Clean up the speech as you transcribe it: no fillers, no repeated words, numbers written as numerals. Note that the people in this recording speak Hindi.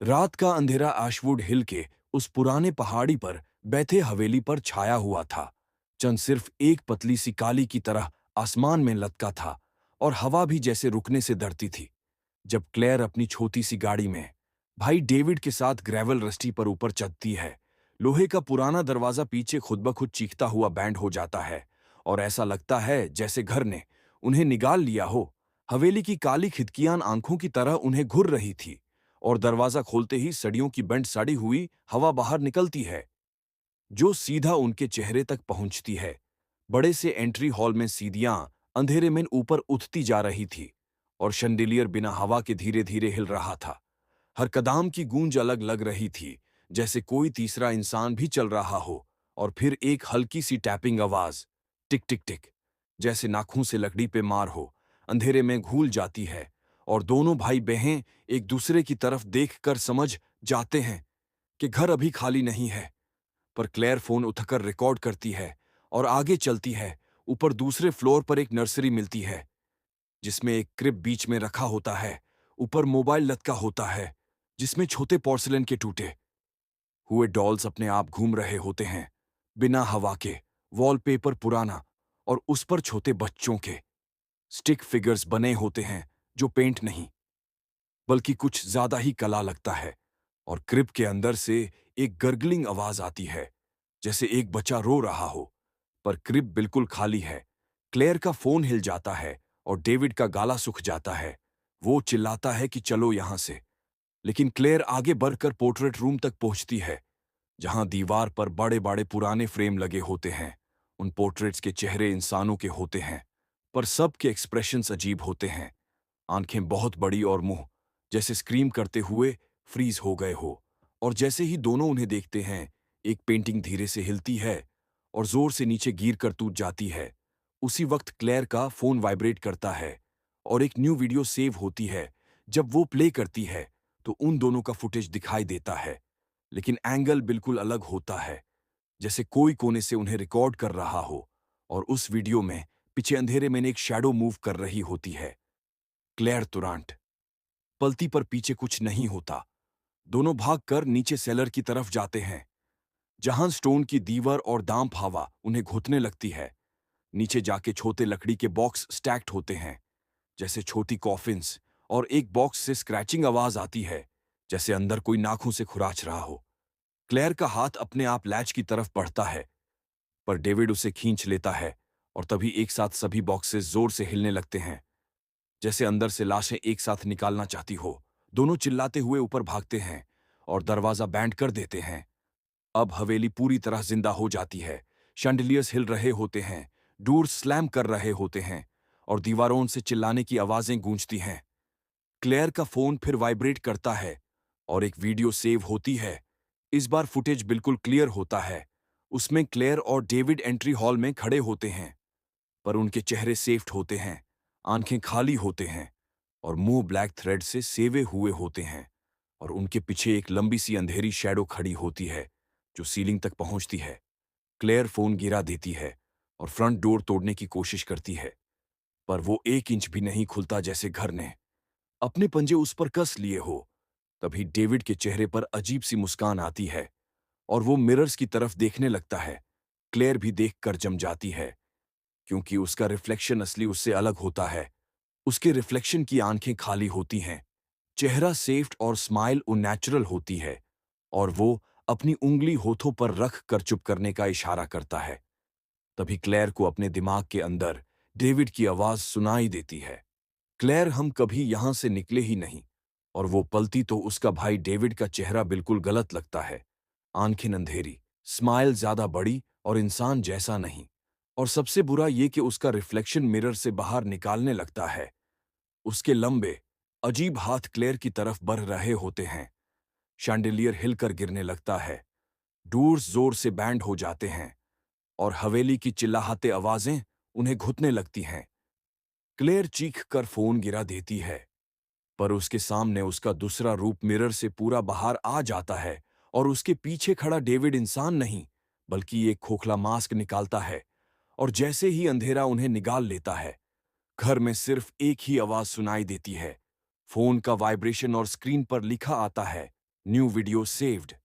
रात का अंधेरा एशवुड हिल के उस पुराने पहाड़ी पर बैठे हवेली पर छाया हुआ था। चंद सिर्फ एक पतली सी काली की तरह आसमान में लटका था और हवा भी जैसे रुकने से डरती थी। जब क्लेयर अपनी छोटी सी गाड़ी में भाई डेविड के साथ ग्रेवल रस्टी पर ऊपर चढ़ती है, लोहे का पुराना दरवाजा पीछे खुद ब खुद चीखता हुआ बैंड हो जाता है और ऐसा लगता है जैसे घर ने उन्हें निगाल लिया हो। हवेली की काली खिड़कियां आंखों की तरह उन्हें घूर रही थी और दरवाजा खोलते ही सदियों की बेंट सड़ी हुई हवा बाहर निकलती है, जो सीधा उनके चेहरे तक पहुंचती है। बड़े से एंट्री हॉल में सीढ़ियां अंधेरे में ऊपर उठती जा रही थी और शंडिलियर बिना हवा के धीरे धीरे हिल रहा था। हर कदम की गूंज अलग लग रही थी, जैसे कोई तीसरा इंसान भी चल रहा हो। और फिर एक हल्की सी टैपिंग आवाज, टिक टिक टिक, जैसे नाखून से लकड़ी पे मार हो, अंधेरे में घूल जाती है और दोनों भाई बहन एक दूसरे की तरफ देखकर समझ जाते हैं कि घर अभी खाली नहीं है। पर क्लेयर फोन उठाकर रिकॉर्ड करती है और आगे चलती है। ऊपर दूसरे फ्लोर पर एक नर्सरी मिलती है जिसमें एक क्रिब बीच में रखा होता है। ऊपर मोबाइल लटका होता है जिसमें छोटे पोर्सिलेन के टूटे हुए डॉल्स अपने आप घूम रहे होते हैं, बिना हवा के। वॉलपेपर पुराना और उस पर छोटे बच्चों के स्टिक फिगर्स बने होते हैं, जो पेंट नहीं बल्कि कुछ ज्यादा ही कला लगता है। और क्रिब के अंदर से एक गर्गलिंग आवाज आती है, जैसे एक बच्चा रो रहा हो। पर क्रिब बिल्कुल खाली है। क्लेयर का फोन हिल जाता है और डेविड का गाला सूख जाता है। वो चिल्लाता है कि चलो यहां से, लेकिन क्लेयर आगे बढ़कर पोर्ट्रेट रूम तक पहुंचती है, जहां दीवार पर बड़े बड़े पुराने फ्रेम लगे होते हैं। उन पोर्ट्रेट्स के चेहरे इंसानों के होते हैं, पर सबके एक्सप्रेशंस अजीब होते हैं। आंखें बहुत बड़ी और मुंह जैसे स्क्रीम करते हुए फ्रीज हो गए हो। और जैसे ही दोनों उन्हें देखते हैं, एक पेंटिंग धीरे से हिलती है और जोर से नीचे गिर कर टूट जाती है। उसी वक्त क्लेयर का फोन वाइब्रेट करता है और एक न्यू वीडियो सेव होती है। जब वो प्ले करती है तो उन दोनों का फुटेज दिखाई देता है, लेकिन एंगल बिल्कुल अलग होता है, जैसे कोई कोने से उन्हें रिकॉर्ड कर रहा हो। और उस वीडियो में पीछे अंधेरे में एक शैडो मूव कर रही होती है। क्लेयर तुरंत पलती, पर पीछे कुछ नहीं होता। दोनों भागकर नीचे सेलर की तरफ जाते हैं, जहां स्टोन की दीवार और दांप हवा उन्हें घुटने लगती है। नीचे जाके छोटे लकड़ी के बॉक्स स्टैक्ड होते हैं, जैसे छोटी कॉफिन्स। और एक बॉक्स से स्क्रैचिंग आवाज आती है, जैसे अंदर कोई नाखून से खुराच रहा हो। क्लेयर का हाथ अपने आप लैच की तरफ बढ़ता है, पर डेविड उसे खींच लेता है और तभी एक साथ सभी बॉक्सेस जोर से हिलने लगते हैं, जैसे अंदर से लाशें एक साथ निकालना चाहती हो। दोनों चिल्लाते हुए ऊपर भागते हैं और दरवाजा बैंड कर देते हैं। अब हवेली पूरी तरह जिंदा हो जाती है। शैंडिलियर्स हिल रहे होते हैं, डोर स्लैम कर रहे होते हैं और दीवारों से चिल्लाने की आवाजें गूंजती हैं। क्लेयर का फोन फिर वाइब्रेट करता है और एक वीडियो सेव होती है। इस बार फुटेज बिल्कुल क्लियर होता है। उसमें क्लेयर और डेविड एंट्री हॉल में खड़े होते हैं, पर उनके चेहरे सेफ्ट होते हैं, आंखें खाली होते हैं और मुंह ब्लैक थ्रेड से सेवे हुए होते हैं। और उनके पीछे एक लंबी सी अंधेरी शैडो खड़ी होती है, जो सीलिंग तक पहुंचती है। क्लेयर फोन गिरा देती है और फ्रंट डोर तोड़ने की कोशिश करती है, पर वो 1 इंच भी नहीं खुलता, जैसे घर ने अपने पंजे उस पर कस लिए हो। तभी डेविड के चेहरे पर अजीब सी मुस्कान आती है और वो मिरर्स की तरफ देखने लगता है। क्लेयर भी देखकर जम जाती है, क्योंकि उसका रिफ्लेक्शन असली उससे अलग होता है। उसके रिफ्लेक्शन की आंखें खाली होती हैं, चेहरा सेफ्ट और स्माइल उन्नेचुरल होती है, और वो अपनी उंगली होठों पर रख कर चुप करने का इशारा करता है। तभी क्लेयर को अपने दिमाग के अंदर डेविड की आवाज सुनाई देती है, क्लेयर, हम कभी यहां से निकले ही नहीं। और वो पलती तो उसका भाई डेविड का चेहरा बिल्कुल गलत लगता है। आंखें अंधेरी, स्माइल ज्यादा बड़ी और इंसान जैसा नहीं। और सबसे बुरा ये कि उसका रिफ्लेक्शन मिरर से बाहर निकालने लगता है। उसके लंबे अजीब हाथ क्लेयर की तरफ बढ़ रहे होते हैं। शैंडिलियर हिलकर गिरने लगता है, डोर्स जोर से बैंड हो जाते हैं और हवेली की चिल्लाहते आवाजें उन्हें घुटने लगती हैं। क्लेयर चीख कर फोन गिरा देती है, पर उसके सामने उसका दूसरा रूप मिरर से पूरा बाहर आ जाता है और उसके पीछे खड़ा डेविड इंसान नहीं, बल्कि एक खोखला मास्क निकालता है। और जैसे ही अंधेरा उन्हें निगाल लेता है, घर में सिर्फ एक ही आवाज सुनाई देती है, फोन का वाइब्रेशन, और स्क्रीन पर लिखा आता है, New video saved.